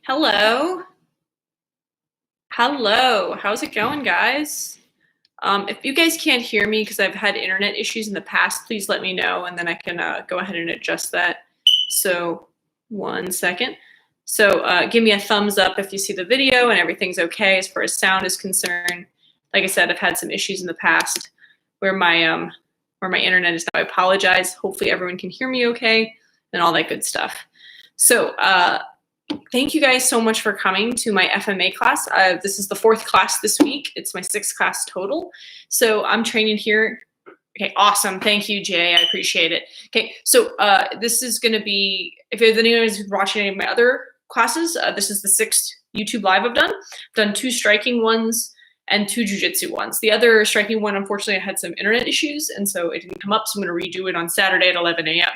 Hello. Hello. How's it going, guys? If you guys can't hear me because I've had internet issues in the past, please let me know and then I can go ahead and adjust that. So, 1 second. So, give me a thumbs up if you see the video and everything's okay as far as sound is concerned. Like I said, I've had some issues in the past where my internet is now. I apologize. Hopefully everyone can hear me okay and all that good stuff. So, thank you guys so much for coming to my FMA class. This is the 4th class this week. It's my 6th class total. So I'm training here. Okay, awesome. Thank you, Jay. I appreciate it. Okay, so this is going to be, if anyone is watching any of my other classes, this is the 6th YouTube Live I've done. I've done 2 striking ones and 2 jiu-jitsu ones. The other striking one, unfortunately, I had some internet issues, and so it didn't come up, so I'm going to redo it on Saturday at 11 a.m.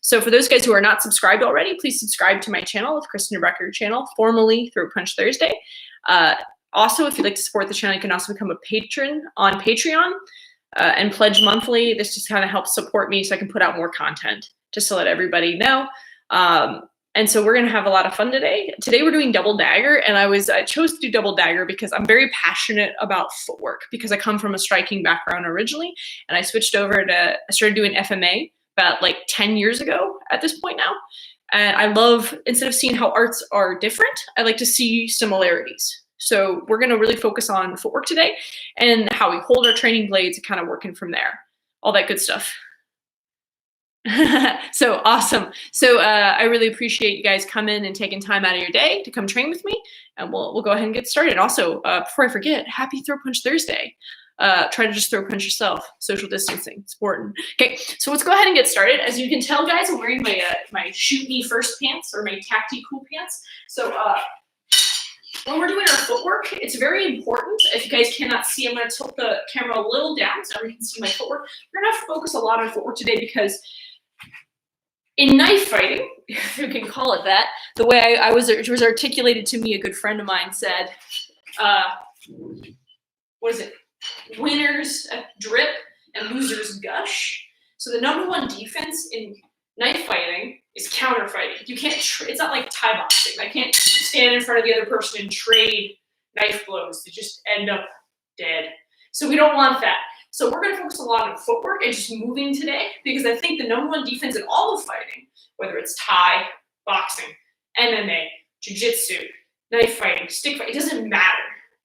So for those guys who are not subscribed already, please subscribe to my channel, the Kristen DeBruycker channel, formerly Throat Punch Thursday. Also, if you'd like to support the channel, you can also become a patron on Patreon and pledge monthly. This just kind of helps support me so I can put out more content, just to let everybody know. And so we're going to have a lot of fun today. Today we're doing double dagger, and I chose to do double dagger because I'm very passionate about footwork because I come from a striking background originally, and I switched over I started doing FMA about like 10 years ago at this point now. And I love, instead of seeing how arts are different, I like to see similarities. So we're going to really focus on footwork today and how we hold our training blades and kind of working from there. All that good stuff. So awesome. So I really appreciate you guys coming and taking time out of your day to come train with me. And we'll go ahead and get started. Also, before I forget, happy Throat Punch Thursday. Try to just throat punch yourself. Social distancing, it's important. Okay, so let's go ahead and get started. As you can tell, guys, I'm wearing my shoot me first pants or my tacti-cool pants. So when we're doing our footwork, it's very important. If you guys cannot see, I'm going to tilt the camera a little down so everyone can see my footwork. We're going to have to focus a lot on footwork today because in knife fighting, if you can call it that, the way it was articulated to me, a good friend of mine said, what is it? Winners drip and losers gush. So the number one defense in knife fighting is counter fighting. You can't. It's not like Thai boxing. I can't stand in front of the other person and trade knife blows to just end up dead. So we don't want that. So we're going to focus a lot on footwork and just moving today because I think the number one defense in all of fighting, whether it's Thai, boxing, MMA, jiu-jitsu, knife fighting, stick fighting, it doesn't matter.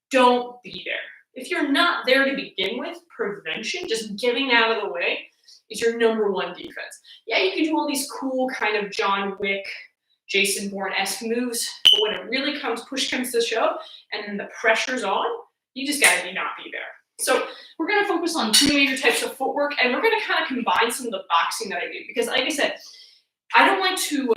Don't be there. If you're not there to begin with, prevention, just getting out of the way, is your number one defense. Yeah, you can do all these cool kind of John Wick, Jason Bourne-esque moves, but when it really push comes to shove, and then the pressure's on, you just gotta not be there. So we're gonna focus on 2 major types of footwork, and we're gonna kind of combine some of the boxing that I do, because like I said, I don't like to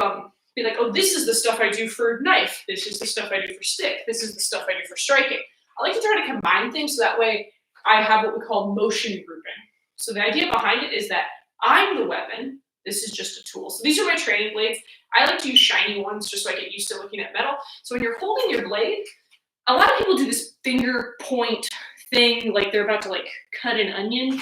be like, oh, this is the stuff I do for knife, this is the stuff I do for stick, this is the stuff I do for striking. I like to try to combine things so that way I have what we call motion grouping. So the idea behind it is that I'm the weapon. This is just a tool. So these are my training blades. I like to use shiny ones just so I get used to looking at metal. So when you're holding your blade, a lot of people do this finger point thing like they're about to like cut an onion.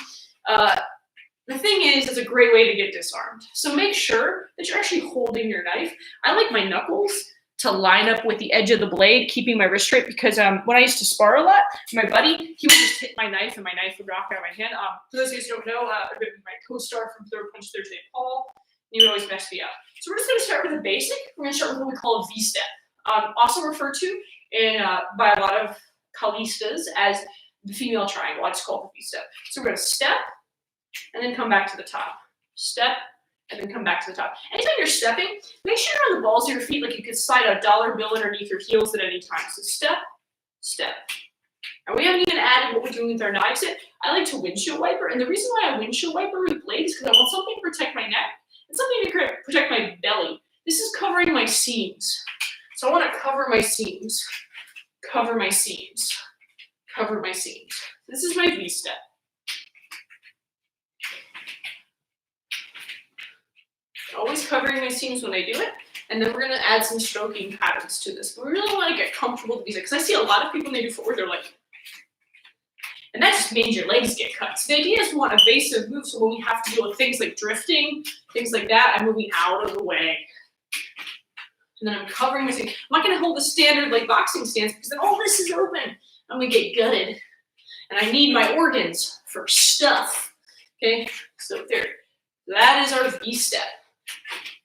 The thing is, it's a great way to get disarmed. So make sure that you're actually holding your knife. I like my knuckles to line up with the edge of the blade, keeping my wrist straight, because when I used to spar a lot, my buddy, he would just hit my knife and my knife would rock out of my hand. For those of you who don't know, I've been my co-star from Throat Punch Thursday, Paul. He would always mess me up. So we're just going to start with a basic. We're going to start with what we call a V-step, also referred to by a lot of Kalistas as the female triangle. I just call it the V-step. So we're going to step and then come back to the top. Step, and then come back to the top. Anytime you're stepping, make sure you're on the balls of your feet, like you could slide a dollar bill underneath your heels at any time. So step, step. And we haven't even added what we're doing with our knives yet. I like to windshield wiper, and the reason why I windshield wiper with blade is because I want something to protect my neck and something to protect my belly. This is covering my seams. So I want to cover my seams, cover my seams, cover my seams. This is my V-step. Always covering my seams when I do it, and then we're going to add some stroking patterns to this. But we really want to get comfortable with these, because I see a lot of people when they do footwork, they're like, and that just means your legs get cut. So the idea is we want evasive moves, so when we have to deal with things like drifting, things like that, I'm moving out of the way. And then I'm covering my seams. I'm not gonna hold the standard like boxing stance because then all this is open. I'm gonna get gutted. And I need my organs for stuff. Okay, so there. That is our V step.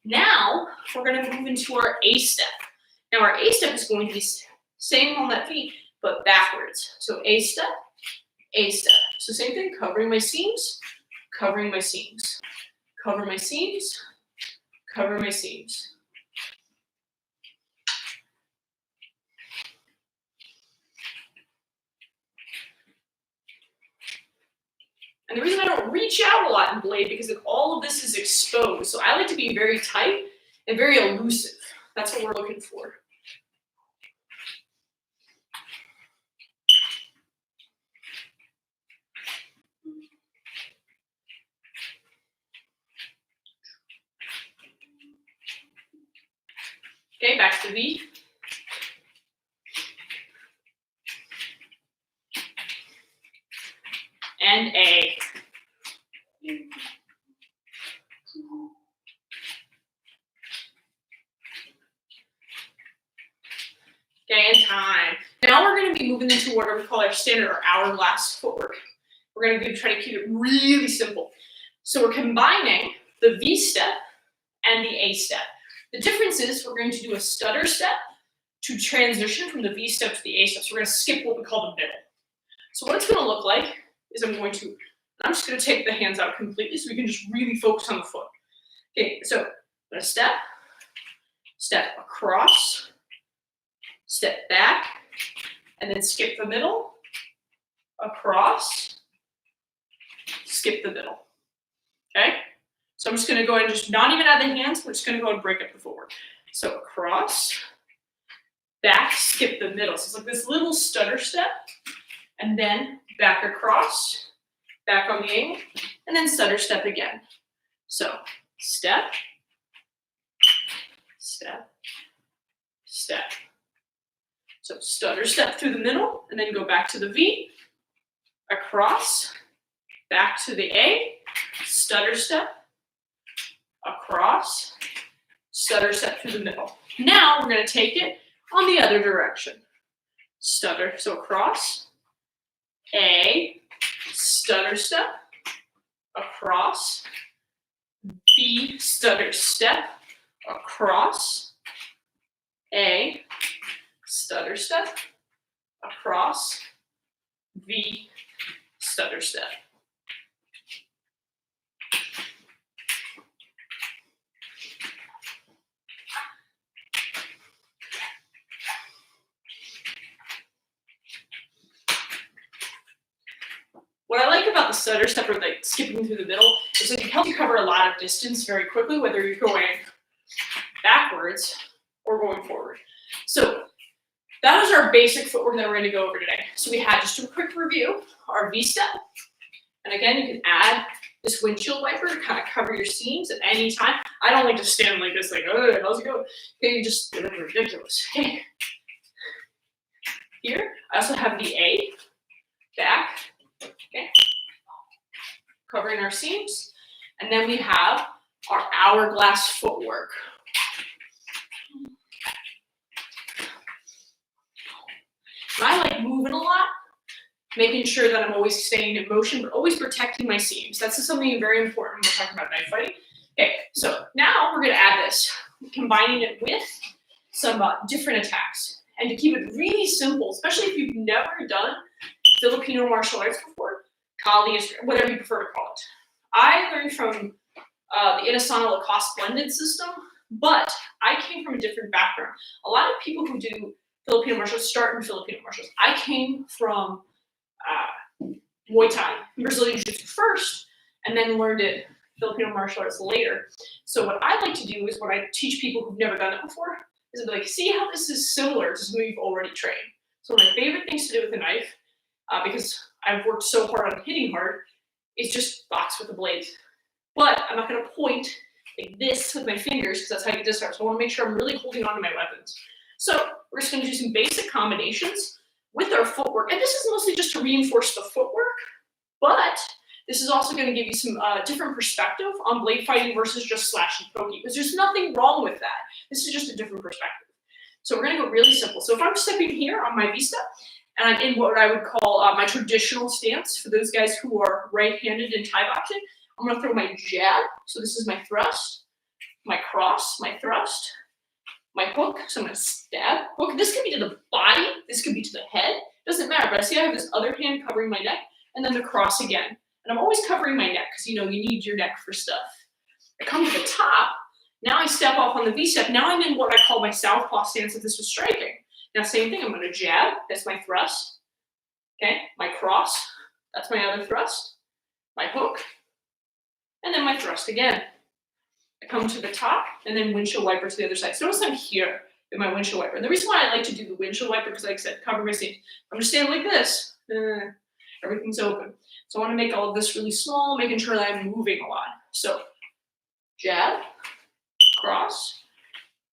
Now we're gonna move into our A step. Now our A step is going to be same on that V, but backwards. So A step, A step. So same thing, covering my seams, covering my seams, cover my seams, cover my seams. And the reason I don't reach out a lot in blade because all of this is exposed. So I like to be very tight and very elusive. That's what we're looking for. Okay, back to V. And A. Okay, and time. Now we're going to be moving into what we call our standard or hourglass footwork. We're going to try to keep it really simple. So we're combining the V step and the A step. The difference is we're going to do a stutter step to transition from the V step to the A step. So we're going to skip what we call the middle. So what it's going to look like is I'm just going to take the hands out completely so we can just really focus on the foot. Okay, so I'm going to step, step across, step back, and then skip the middle, across, skip the middle. Okay? So I'm just going to go ahead and just not even add the hands, we're just going to go and break up the footwork. So across, back, skip the middle. So it's like this little stutter step, and then back across, back on the angle, and then stutter step again. So step, step, step. So stutter step through the middle, and then go back to the V, across, back to the A, stutter step, across, stutter step through the middle. Now we're going to take it on the other direction. Stutter, so across, A, stutter step, across, B, stutter step, across, A, stutter step, across, V, stutter step. What I like about the stutter step or like skipping through the middle is it helps you cover a lot of distance very quickly, whether you're going backwards or going forward. So that is our basic footwork that we're going to go over today. So we had just a quick review, our V step. And again, you can add this windshield wiper to kind of cover your seams at any time. I don't like to stand like this, like, oh, how's it going? Okay, you just look ridiculous. Okay. Here, I also have the A, back, okay, covering our seams. And then we have our hourglass footwork. And I like moving a lot, making sure that I'm always staying in motion, but always protecting my seams. That's something very important when we're talking about knife fighting. Okay, so now we're going to add this, combining it with some different attacks. And to keep it really simple, especially if you've never done Filipino martial arts before, Kali, whatever you prefer to call it. I learned from the Inasana Lacoste blended system, but I came from a different background. A lot of people who do Filipino martial arts start in Filipino martial arts. I came from Muay Thai, Brazilian Jiu-Jitsu first, and then learned it Filipino martial arts later. So what I like to do is what I teach people who've never done it before is I'd be like, see how this is similar to something you've already trained. So one of my favorite things to do with a knife, because I've worked so hard on hitting hard, is just box with the blades. But I'm not going to point like this with my fingers because that's how you get disarmed. So I want to make sure I'm really holding on to my weapons. So we're just going to do some basic combinations with our footwork. And this is mostly just to reinforce the footwork, but this is also going to give you some different perspective on blade fighting versus just slash and poking, because there's nothing wrong with that. This is just a different perspective. So we're gonna go really simple. So if I'm stepping here on my vista, and I'm in what I would call my traditional stance, for those guys who are right-handed in Thai boxing, I'm gonna throw my jab. So this is my thrust, my cross, my thrust, my hook. So I'm gonna stab, hook. This could be to the body, this could be to the head. Doesn't matter, but I see I have this other hand covering my neck, and then the cross again. And I'm always covering my neck, because you need your neck for stuff. I come to the top, now I step off on the V-step. Now I'm in what I call my southpaw stance if this was striking. Now same thing, I'm gonna jab, that's my thrust. Okay, my cross, that's my other thrust. My hook, and then my thrust again. I come to the top, and then windshield wiper to the other side. So notice I'm here in my windshield wiper. And the reason why I like to do the windshield wiper, because like I said, cover my stance. I'm just standing like this, everything's open. So I wanna make all of this really small, making sure that I'm moving a lot. So jab, cross,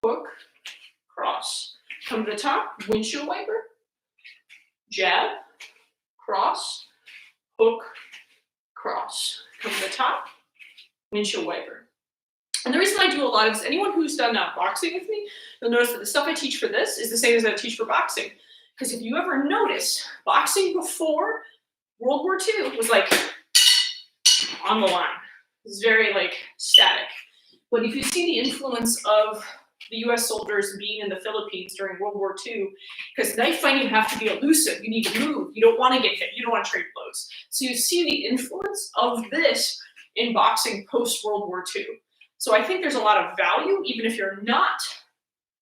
hook, cross. Come to the top, windshield wiper, jab, cross, hook, cross. Come to the top, windshield wiper. And the reason I do a lot of this, anyone who's done boxing with me, you'll notice that the stuff I teach for this is the same as I teach for boxing. Because if you ever notice, boxing before World War II was like on the line. It's very like static. But if you see the influence of the US soldiers being in the Philippines during World War II, because knife fighting, you have to be elusive, you need to move, you don't want to get hit, you don't want to trade blows. So you see the influence of this in boxing post-World War II. So I think there's a lot of value, even if you're not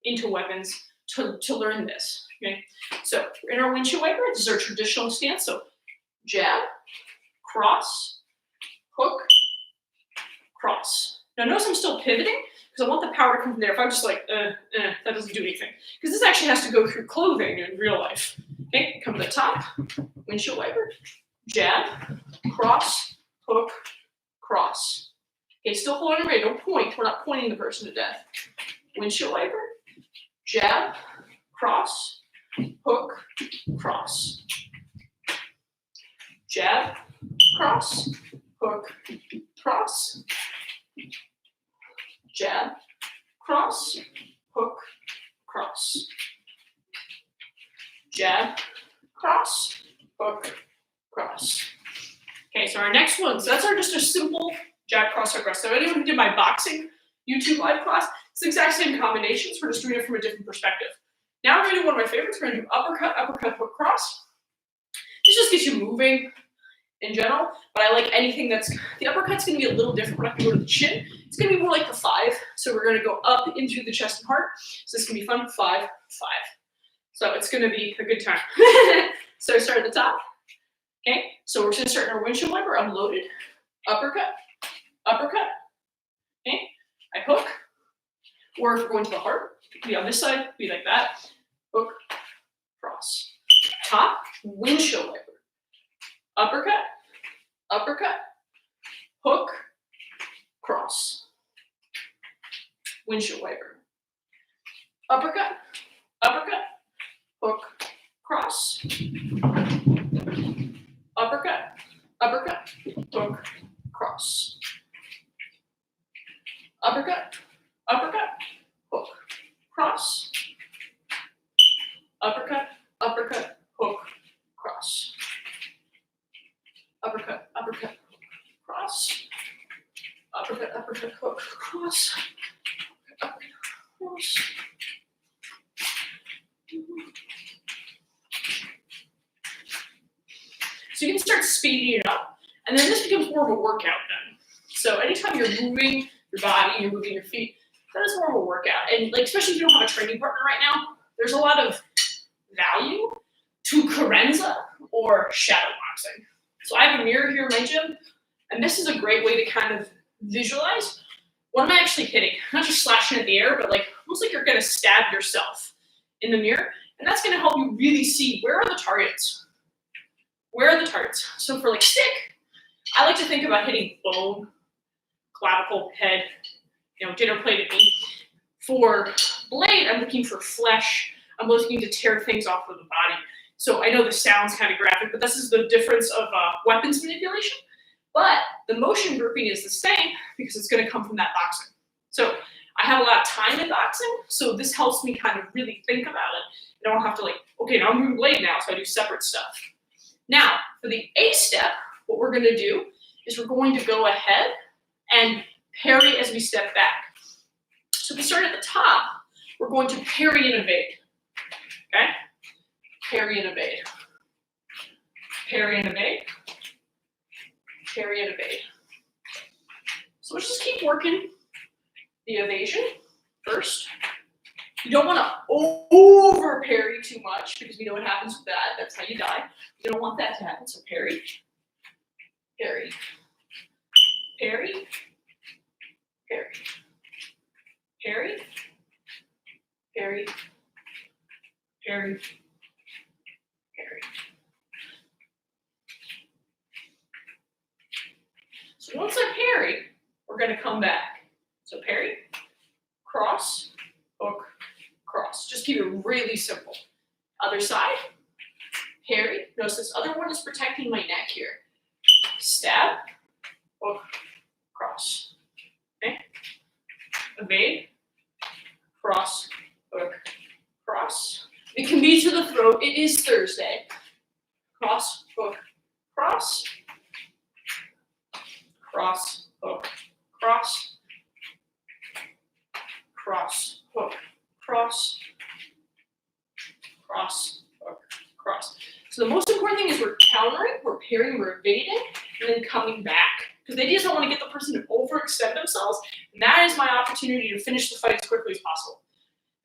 into weapons, to learn this. Okay, so we're in our windshield wiper, this is our traditional stance. So jab, cross, hook, cross. Now notice I'm still pivoting, because I want the power to come from there. If I'm just like, that doesn't do anything. Because this actually has to go through clothing in real life. Okay, come to the top, windshield wiper, jab, cross, hook, cross. Okay, still hold on your way, don't point. We're not pointing the person to death. Windshield wiper, jab, cross, hook, cross. Jab, cross, hook, cross. Jab, cross, hook, cross. Jab, cross, hook, cross. Okay, so our next one, so that's just a simple jab, cross, hook, cross. So anyone who did my boxing YouTube live class, it's the exact same combinations, we're just doing it from a different perspective. Now we're gonna do one of my favorites, we're gonna do uppercut, uppercut, hook, cross. This just gets you moving in general, but I like anything that's, the uppercut's gonna be a little different. We're not gonna go to the chin. It's gonna be more like the 5. So we're gonna go up in through the chest and heart. So this can be fun, 5, 5. So it's gonna be a good time. So I start at the top. Okay, so we're gonna start in our windshield wiper, unloaded. Uppercut, uppercut. Okay, I hook. Or if we're going to the heart, it could be on this side, it could be like that. Hook, cross. Top, windshield wiper. Uppercut, uppercut, hook, cross. Windshield wiper. Uppercut, uppercut, hook, cross. Uppercut, uppercut, hook, cross. Uppercut, uppercut, hook, cross. Uppercut, uppercut, hook, cross. Uppercut, uppercut, cross. Uppercut, uppercut, hook, cross. Uppercut, cross. So you can start speeding it up, and then this becomes more of a workout then. So anytime you're moving your body, you're moving your feet, that is more of a workout. And like, especially if you don't have a training partner right now, there's a lot of value to carenza or shadow boxing. So I have a mirror here in my gym, and this is a great way to kind of visualize what am I actually hitting. Not just slashing at the air, but like almost like you're gonna stab yourself in the mirror. And that's gonna help you really see where are the targets. Where are the targets? So for like stick, I like to think about hitting bone, clavicle, head, dinner plate at me. For blade, I'm looking for flesh. I'm looking to tear things off of the body. So I know this sounds kind of graphic, but this is the difference of weapons manipulation. But the motion grouping is the same because it's going to come from that boxing. So I have a lot of time in boxing, so this helps me kind of really think about it. I don't have to like, okay, now I'm moving blade now, so I do separate stuff. Now, for the A step, what we're gonna do is we're going to go ahead and parry as we step back. So if we start at the top, we're going to parry and evade, okay? Parry and evade. Parry and evade. Parry and evade. So let's just keep working the evasion first. You don't want to over parry too much because we know what happens with that. That's how you die. You don't want that to happen. So parry, parry, parry, parry, parry, parry, parry, parry. So once I parry, we're going to come back. So parry, cross, hook, cross. Just keep it really simple. Other side, parry. Notice this other one is protecting my neck here. Stab, hook, cross. Okay? Evade, cross, hook, cross. It can be to the throat. It is Thursday. Cross, hook, cross. Cross, hook, cross. Cross, hook, cross. Cross, hook, cross. So the most important thing is we're countering, we're parrying, we're evading, and then coming back. Because the idea is I want to get the person to overextend themselves, and that is my opportunity to finish the fight as quickly as possible.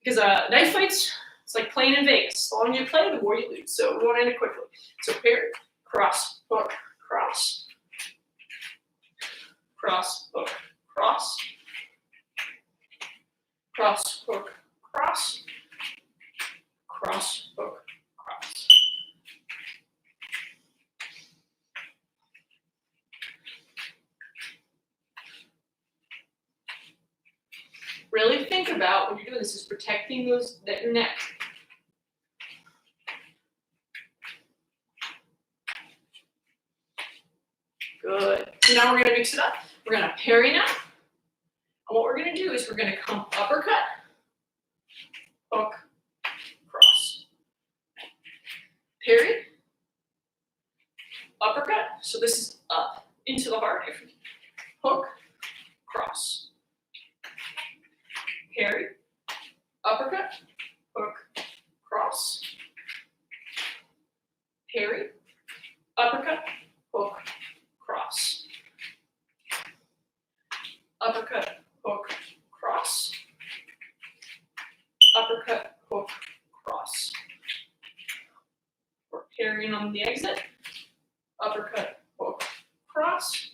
Because knife fights, it's like playing in Vegas. The longer you play, the more you lose. So we want to end it quickly. So parry, cross, hook, cross. Cross, hook, cross. Cross, hook, cross. Cross, hook, cross. Really think about when you're doing this is protecting that neck. Good. So now we're going to mix it up. We're going to parry now. And what we're going to do is we're going to come uppercut, hook, cross. Parry, uppercut. So this is up into the heart. Hook, cross. Parry, uppercut, hook, cross. Parry, uppercut, hook, cross. Uppercut, hook, cross. Uppercut, hook, cross. We're parrying on the exit. Uppercut, hook, cross.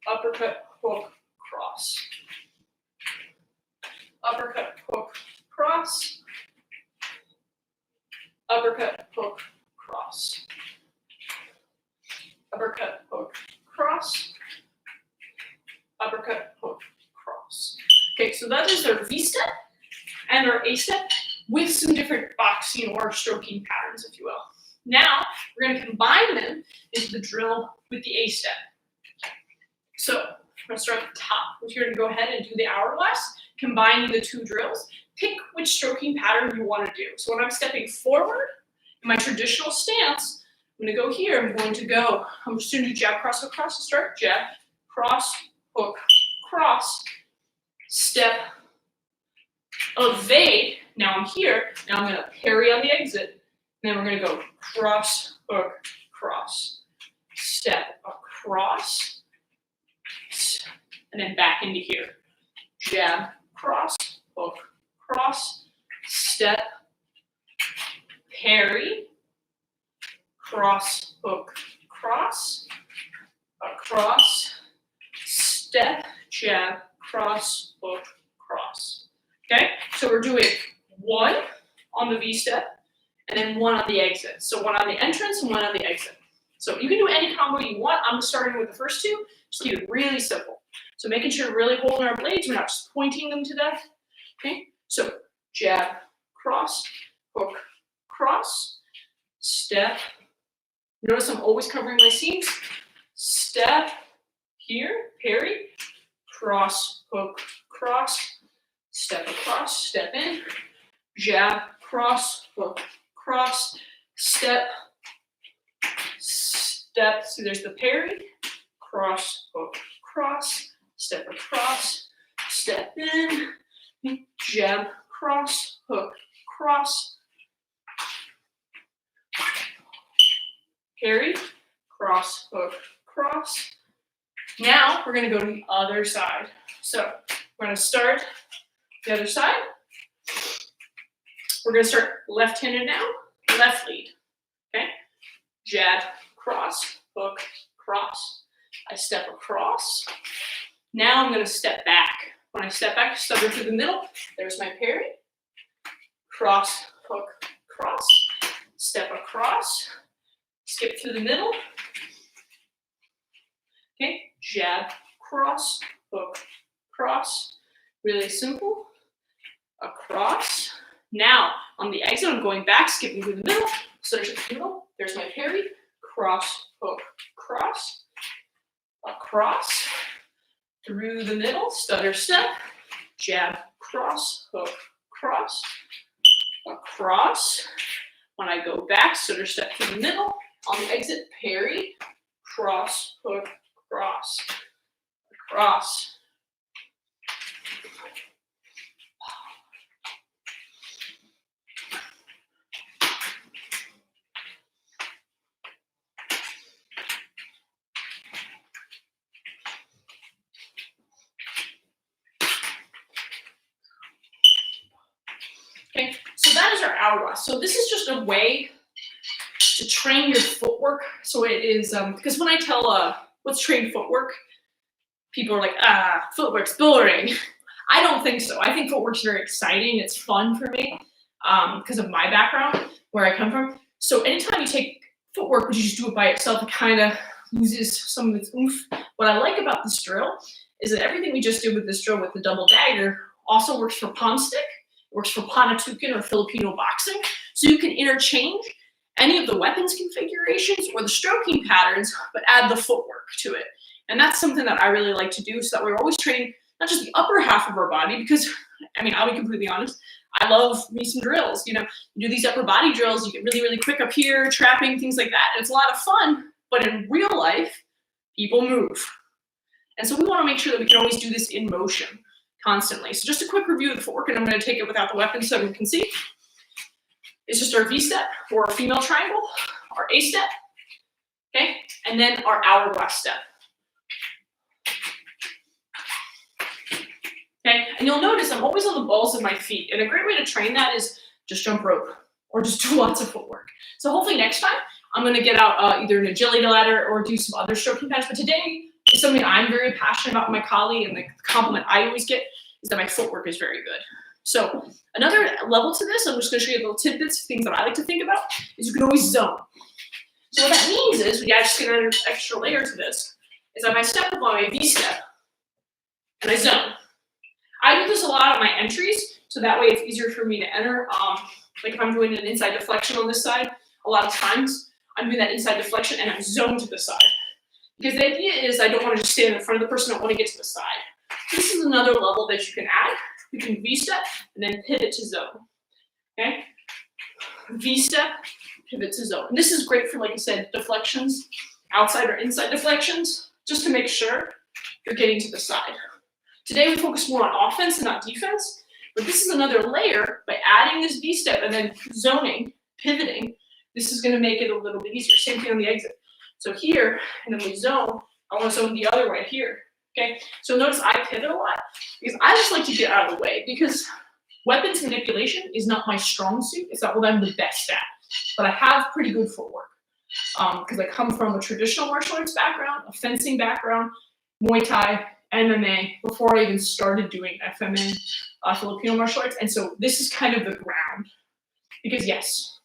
Uppercut, hook, cross. Uppercut, hook, cross. Uppercut, hook, cross. Uppercut, hook, cross. Uppercut, hook, cross. Okay, so that is our V step and our A step with some different boxing or stroking patterns, if you will. Now, we're going to combine them into the drill with the A step. So, I'm going to start at the top. We're going to go ahead and do the hourglass, combining the two drills. Pick which stroking pattern you want to do. So when I'm stepping forward in my traditional stance, I'm going to go here. I'm just going to do jab, cross, hook, cross to start. Jab, cross, hook, cross, step, evade. Now I'm here. Now I'm going to parry on the exit. And then we're going to go cross, hook, cross, step, across, and then back into here. Jab, cross, hook, cross, step, parry, cross, hook, cross, across, step, jab, cross, hook, cross. Okay, so we're doing one on the V step and then one on the exit. So one on the entrance and one on the exit. So you can do any combo you want. I'm starting with the first two. Just keep it really simple. So making sure we're really holding our blades, we're not just pointing them to death. Okay, so jab, cross, hook, cross, step. Notice I'm always covering my seams. Step, here, parry, cross, hook, cross, step across, step in, jab, cross, hook, cross, step, step. So there's the parry, cross, hook, cross, step across, step in, jab, cross, hook, cross, parry, cross, hook, cross. Now we're going to go to the other side. So we're going to start the other side. We're going to start left-handed now, left lead. Okay? Jab, cross, hook, cross. I step across. Now I'm going to step back. When I step back, stubber through the middle. There's my parry. Cross, hook, cross. Step across. Skip through the middle. Okay, jab, cross, hook, cross. Really simple. Across. Now, on the exit, I'm going back, skipping through the middle. So there's the middle. There's my parry. Cross, hook, cross. Across. Through the middle. Stutter step. Jab, cross, hook, cross. Across. When I go back, stutter step through the middle. On the exit, parry. Cross, hook, cross. Across. Okay, so that is our hourglass. So this is just a way to train your footwork. So it is, because when I tell let's train footwork, people are like, footwork's boring. I don't think so. I think footwork's very exciting. It's fun for me because of my background, where I come from. So anytime you take footwork, but you just do it by itself, it kind of loses some of its oomph. What I like about this drill is that everything we just did with this drill with the double dagger also works for palm stick, works for panatukan or Filipino boxing. So you can interchange any of the weapons configurations or the stroking patterns, but add the footwork to it. And that's something that I really like to do, so that we're always training not just the upper half of our body, because, I mean, I'll be completely honest, I love me some drills. You know, you do these upper body drills, you get really, really quick up here, trapping, things like that. And it's a lot of fun, but in real life, people move. And so we want to make sure that we can always do this in motion constantly. So just a quick review of the footwork, and I'm going to take it without the weapons so we can see. It's just our V-step, or our female triangle, our A-step, okay? And then our hourglass step. Okay, and you'll notice I'm always on the balls of my feet, and a great way to train that is just jump rope, or just do lots of footwork. So hopefully next time, I'm going to get out either an agility ladder or do some other stroking patterns, but today is something I'm very passionate about with my colleague, and the compliment I always get is that my footwork is very good. So another level to this, I'm just going to show you little tidbits, things that I like to think about, is you can always zone. So what that means is, we just get an extra layer to this, is that I step up on my V-step, and I zone. I do this a lot on my entries, so that way it's easier for me to enter. Like if I'm doing an inside deflection on this side, a lot of times I'm doing that inside deflection and I'm zoned to the side. Because the idea is I don't want to just stand in front of the person, I want to get to the side. So this is another level that you can add. You can V-step and then pivot to zone. Okay? V-step, pivot to zone. And this is great for, like I said, deflections, outside or inside deflections, just to make sure you're getting to the side. Today we focus more on offense and not defense, but this is another layer. By adding this V-step and then zoning, pivoting, this is going to make it a little bit easier. Same thing on the exit. So here, and then we zone, I want to zone the other way here. Okay, so notice I pivot a lot because I just like to get out of the way, because weapons manipulation is not my strong suit. It's not what I'm the best at, but I have pretty good footwork because I come from a traditional martial arts background, a fencing background, Muay Thai, MMA, before I even started doing FMA, Filipino Martial Arts. And so this is kind of the ground, because yes,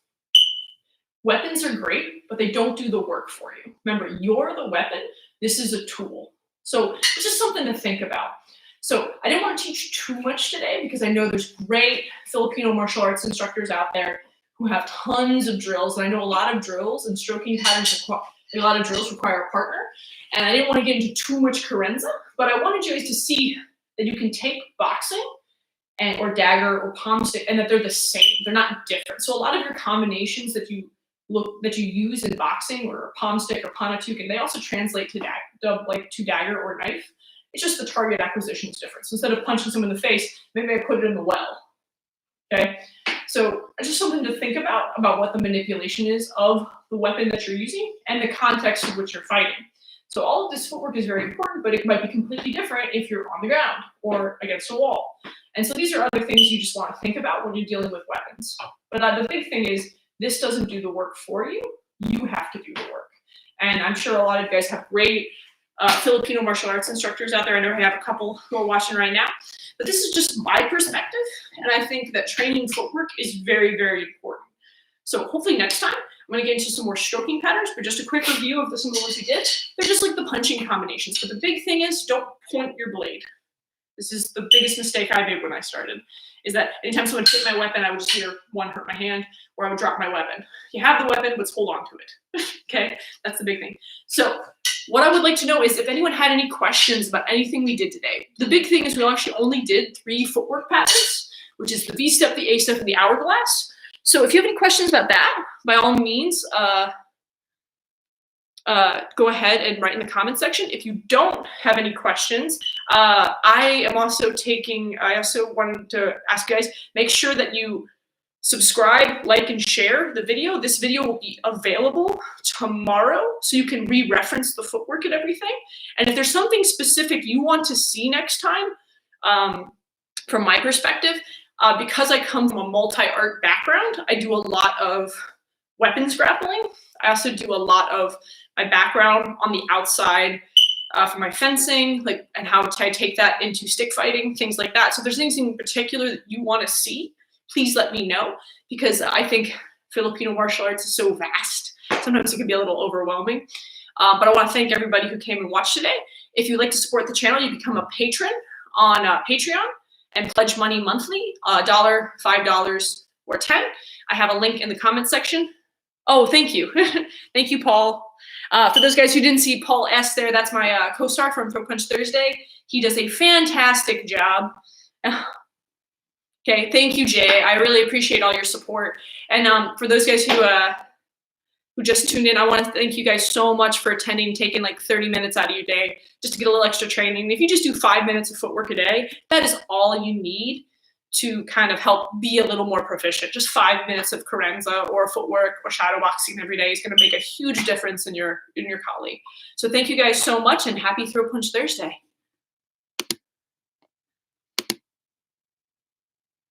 weapons are great, but they don't do the work for you. Remember, you're the weapon. This is a tool. So it's just something to think about. So I didn't want to teach too much today, because I know there's great Filipino martial arts instructors out there who have tons of drills. And I know a lot of drills and stroking patterns, a lot of drills require a partner. And I didn't want to get into too much carenza, but I wanted you guys to see that you can take boxing or dagger or palm stick, and that they're the same. They're not different. So a lot of your combinations that you use in boxing or palm stick or panatuken, they also translate to dagger or knife. It's just the target acquisition is different. So instead of punching someone in the face, maybe I put it in the well. Okay, so just something to think about what the manipulation is of the weapon that you're using and the context in which you're fighting. So all of this footwork is very important, but it might be completely different if you're on the ground or against a wall. And so these are other things you just want to think about when you're dealing with weapons. But the big thing is, this doesn't do the work for you. You have to do the work. And I'm sure a lot of you guys have great Filipino martial arts instructors out there. I know I have a couple who are watching right now. But this is just my perspective. And I think that training footwork is very, very important. So hopefully next time, I'm going to get into some more stroking patterns, but just a quick review of some of the ones we did. They're just like the punching combinations. But the big thing is, don't point your blade. This is the biggest mistake I made when I started, is that anytime someone hit my weapon, I would just either, one, hurt my hand, or I would drop my weapon. You have the weapon, let's hold on to it. Okay, that's the big thing. So what I would like to know is if anyone had any questions about anything we did today. The big thing is we actually only did 3 footwork patterns, which is the V step, the A step, and the hourglass. So if you have any questions about that, by all means, go ahead and write in the comment section. If you don't have any questions, I also wanted to ask you guys, make sure that you subscribe, like, and share the video. This video will be available tomorrow, so you can re-reference the footwork and everything. And if there's something specific you want to see next time, from my perspective, because I come from a multi-art background, I do a lot of weapons grappling. I also do a lot of my background on the outside for my fencing, and how I take that into stick fighting, things like that. So if there's anything in particular that you want to see, please let me know, because I think Filipino martial arts is so vast. Sometimes it can be a little overwhelming. But I want to thank everybody who came and watched today. If you'd like to support the channel, you become a patron on Patreon and pledge money monthly, $1, $5, or $10. I have a link in the comment section. Oh, thank you. Thank you, Paul. For those guys who didn't see Paul S. there, that's my co-star from Throw Punch Thursday. He does a fantastic job. Okay, thank you, Jay. I really appreciate all your support. And for those guys who just tuned in, I want to thank you guys so much for attending, taking like 30 minutes out of your day just to get a little extra training. If you just do 5 minutes of footwork a day, that is all you need to kind of help be a little more proficient. Just 5 minutes of carenza or footwork or shadow boxing every day is going to make a huge difference in your kali. So thank you guys so much, and happy Throw Punch Thursday.